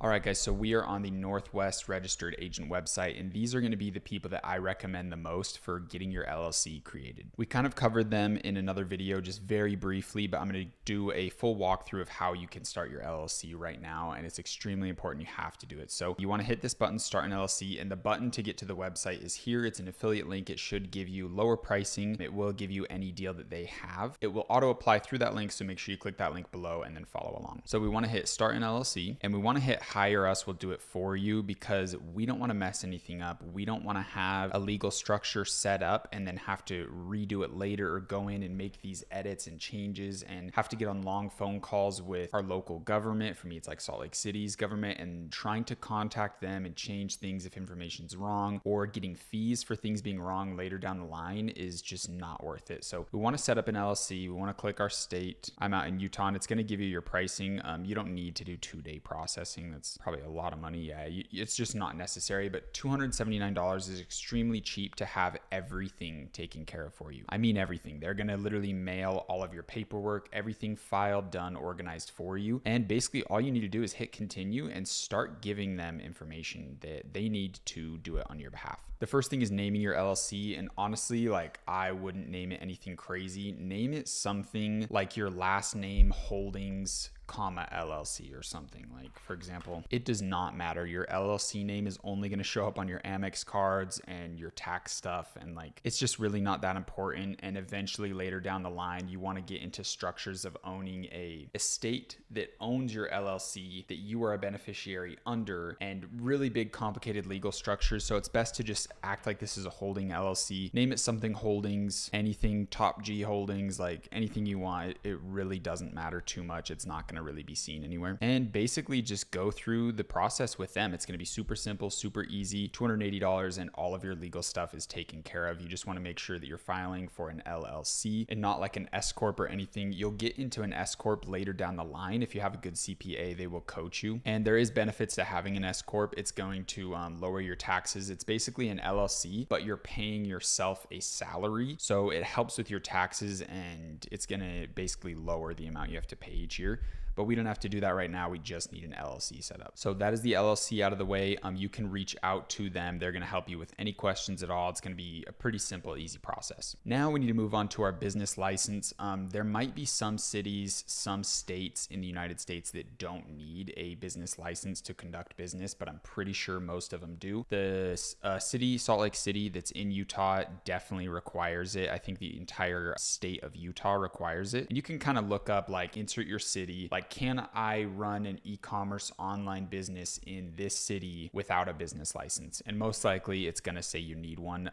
All right, guys, so we are on the Northwest Registered Agent website, and these are going to be the people that I recommend the most for getting your LLC created. We kind of covered them in another video just very briefly, but I'm going to do a full walkthrough of how you can start your LLC right now, and it's extremely important. You have to do it. So you want to hit this button, Start an LLC, and the button to get to the website is here. It's an affiliate link. It should give you lower pricing. It will give you any deal that they have. It will auto apply through that link, so make sure you click that link below and then follow along. So we want to hit Start an LLC, and we want to hit Hire Us will do it for you because we don't want to mess anything up. We don't want to have a legal structure set up and then have to redo it later or go in and make these edits and changes and have to get on long phone calls with our local government. For me, it's like Salt Lake City's government, and trying to contact them and change things if information's wrong, or getting fees for things being wrong later down the line is just not worth it. So we want to set up an LLC. We want to click our state. I'm out in Utah, and it's going to give you your pricing. You don't need to do 2-day processing. That's probably a lot of money. Yeah, it's just not necessary, but $279 is extremely cheap to have everything taken care of for you. I mean everything. They're going to literally mail all of your paperwork, everything filed, done, organized for you. And basically all you need to do is hit continue and start giving them information that they need to do it on your behalf. The first thing is naming your LLC, and honestly, like, I wouldn't name it anything crazy. Name it something like your last name Holdings, LLC or something. Like, for example, it does not matter. Your LLC name is only going to show up on your Amex cards and your tax stuff, and like, it's just really not that important. And eventually later down the line, you want to get into structures of owning a estate that owns your LLC that you are a beneficiary under, and really big complicated legal structures. So it's best to just act like this is a holding LLC. Name it something Holdings, anything Top G Holdings, like anything you want. It really doesn't matter too much. It's not going to really be seen anywhere. And basically just go through the process with them. It's going to be super simple, super easy. $280, and all of your legal stuff is taken care of. You just want to make sure that you're filing for an LLC and not like an S corp or anything. You'll get into an S corp later down the line. If you have a good CPA, they will coach you. And there is benefits to having an S corp. It's going to lower your taxes. It's basically an LLC, but you're paying yourself a salary. So it helps with your taxes, and it's going to basically lower the amount you have to pay each year. But we don't have to do that right now. We just need an LLC set up. So that is the LLC out of the way. You can reach out to them. They're going to help you with any questions at all. It's going to be a pretty simple, easy process. Now we need to move on to our business license. There might be some cities, some states in the United States that don't need a business license to conduct business, but I'm pretty sure most of them do. The city, Salt Lake City, that's in Utah definitely requires it. I think the entire state of Utah requires it. And you can kind of look up, like, insert your city, like, can I run an e-commerce online business in this city without a business license? And most likely it's going to say you need one.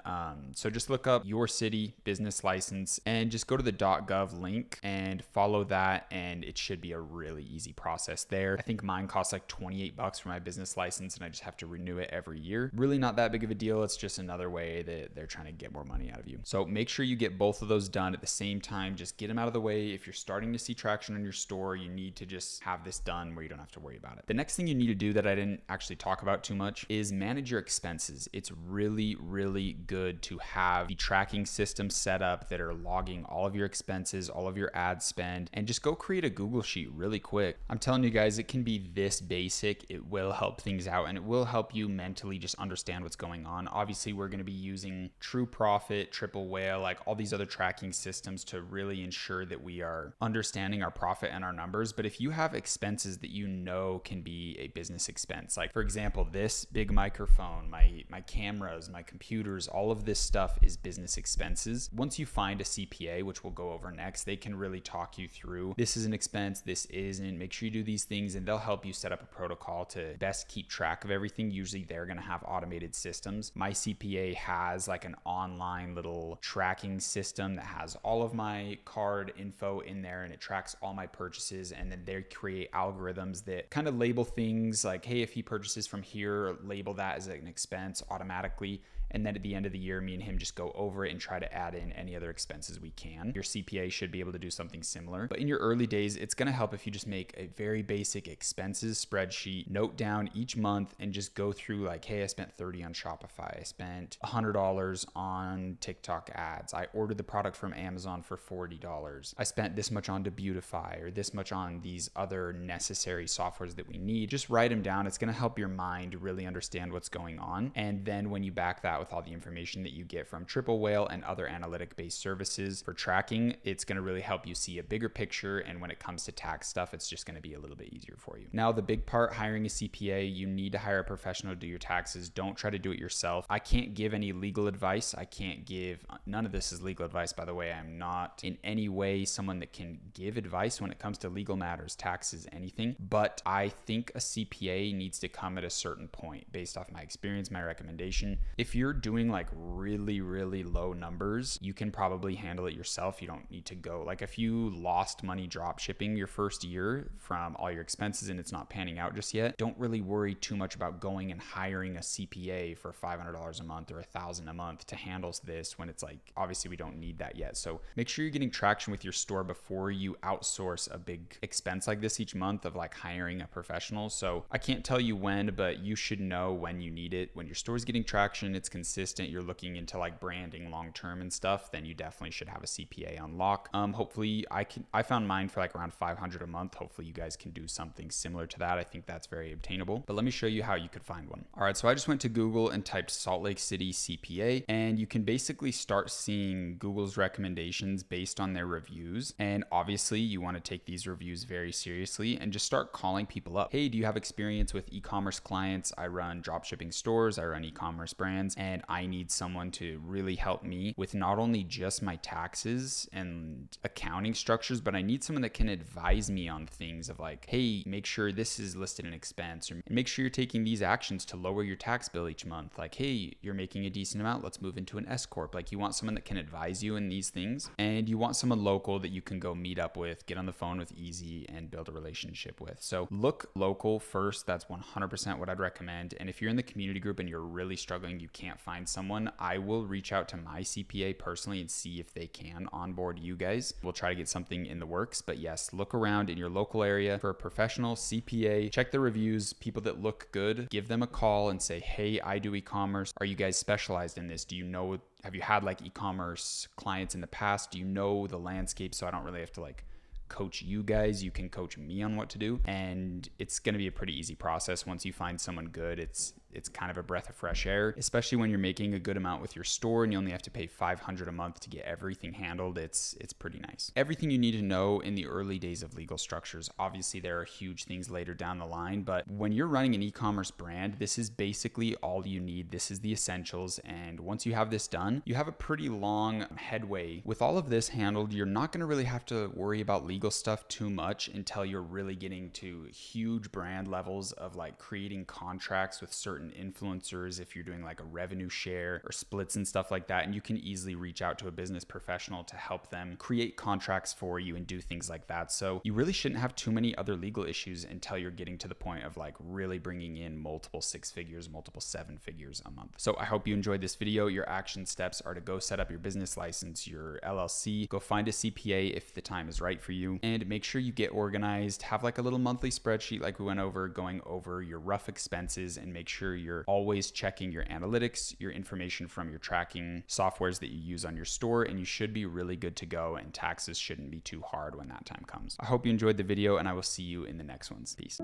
So just look up your city business license and just go to the .gov link and follow that, and it should be a really easy process there. I think mine costs like $28 for my business license, and I just have to renew it every year. Really not that big of a deal. It's just another way that they're trying to get more money out of you. So make sure you get both of those done at the same time. Just get them out of the way. If you're starting to see traction in your store, you need to just have this done where you don't have to worry about it. The next thing you need to do that I didn't actually talk about too much is manage your expenses. It's really, really good to have the tracking system set up that are logging all of your expenses, all of your ad spend, and just go create a Google Sheet really quick. I'm telling you guys, it can be this basic. It will help things out, and it will help you mentally just understand what's going on. Obviously, we're going to be using True Profit, Triple Whale, like all these other tracking systems to really ensure that we are understanding our profit and our numbers. But if you have expenses that you know can be a business expense, like for example, this big microphone, my cameras, my computers, all of this stuff is business expenses. Once you find a CPA, which we'll go over next, they can really talk you through, this is an expense, this isn't. Make sure you do these things, and they'll help you set up a protocol to best keep track of everything. Usually they're going to have automated systems. My CPA has like an online little tracking system that has all of my card info in there, and it tracks all my purchases, and then they create algorithms that kind of label things like, hey, if he purchases from here, label that as an expense automatically. And then at the end of the year, me and him just go over it and try to add in any other expenses we can. Your CPA should be able to do something similar. But in your early days, it's going to help if you just make a very basic expenses spreadsheet, note down each month, and just go through like, hey, I spent $30 on Shopify. I spent $100 on TikTok ads. I ordered the product from Amazon for $40. I spent this much on Debutify or this much on these other necessary softwares that we need. Just write them down. It's going to help your mind really understand what's going on. And then when you back that with all the information that you get from Triple Whale and other analytic-based services for tracking, it's going to really help you see a bigger picture. And when it comes to tax stuff, it's just going to be a little bit easier for you. Now, the big part, hiring a CPA, you need to hire a professional to do your taxes. Don't try to do it yourself. I can't give any legal advice. I can't give, none of this is legal advice, by the way. I'm not in any way someone that can give advice when it comes to legal matters, taxes, anything. But I think a CPA needs to come at a certain point based off my experience, my recommendation. If you're doing like really, really low numbers, you can probably handle it yourself. You don't need to go, like if you lost money drop shipping your first year from all your expenses and it's not panning out just yet, don't really worry too much about going and hiring a CPA for $500 a month or $1,000 a month to handle this when it's like, obviously we don't need that yet. So make sure you're getting traction with your store before you outsource a big expense like this each month of like hiring a professional. So I can't tell you when, but you should know when you need it. When your store's getting traction, it's consistent, you're looking into like branding long-term and stuff, then you definitely should have a CPA on lock. Hopefully I found mine for like around $500 a month. Hopefully you guys can do something similar to that. I think that's very obtainable, but let me show you how you could find one. All right, so I just went to Google and typed Salt Lake City CPA, and you can basically start seeing Google's recommendations based on their reviews. And obviously you want to take these reviews very seriously and just start calling people up. Hey, do you have experience with e-commerce clients? I run dropshipping stores, I run e-commerce brands, and I need someone to really help me with not only just my taxes and accounting structures, but I need someone that can advise me on things of like, hey, make sure this is listed in expense, or make sure you're taking these actions to lower your tax bill each month. Like, hey, you're making a decent amount, let's move into an S Corp. Like, you want someone that can advise you in these things, and you want someone local that you can go meet up with, get on the phone with easy, and build a relationship with. So look local first. That's 100% what I'd recommend. And if you're in the community group and you're really struggling, you can't find someone, I will reach out to my CPA personally and see if they can onboard you guys. We'll try to get something in the works. But yes, look around in your local area for a professional CPA, check the reviews, people that look good, give them a call and say, hey, I do e-commerce. Are you guys specialized in this? Do you know, have you had like e-commerce clients in the past? Do you know the landscape? So I don't really have to like coach you guys. You can coach me on what to do. And it's going to be a pretty easy process. Once you find someone good, it's kind of a breath of fresh air, especially when you're making a good amount with your store and you only have to pay $500 a month to get everything handled. It's pretty nice. Everything you need to know in the early days of legal structures. Obviously, there are huge things later down the line, but when you're running an e-commerce brand, this is basically all you need. This is the essentials. And once you have this done, you have a pretty long headway. With all of this handled, you're not going to really have to worry about legal stuff too much until you're really getting to huge brand levels of like creating contracts with certain influencers, if you're doing like a revenue share or splits and stuff like that. And you can easily reach out to a business professional to help them create contracts for you and do things like that. So you really shouldn't have too many other legal issues until you're getting to the point of like really bringing in multiple 6 figures, multiple 7 figures a month. So I hope you enjoyed this video. Your action steps are to go set up your business license, your LLC, go find a CPA if the time is right for you, and make sure you get organized. Have like a little monthly spreadsheet like we went over, going over your rough expenses, and make sure you're always checking your analytics, your information from your tracking softwares that you use on your store, and you should be really good to go, and taxes shouldn't be too hard when that time comes. I hope you enjoyed the video, and I will see you in the next ones. Peace.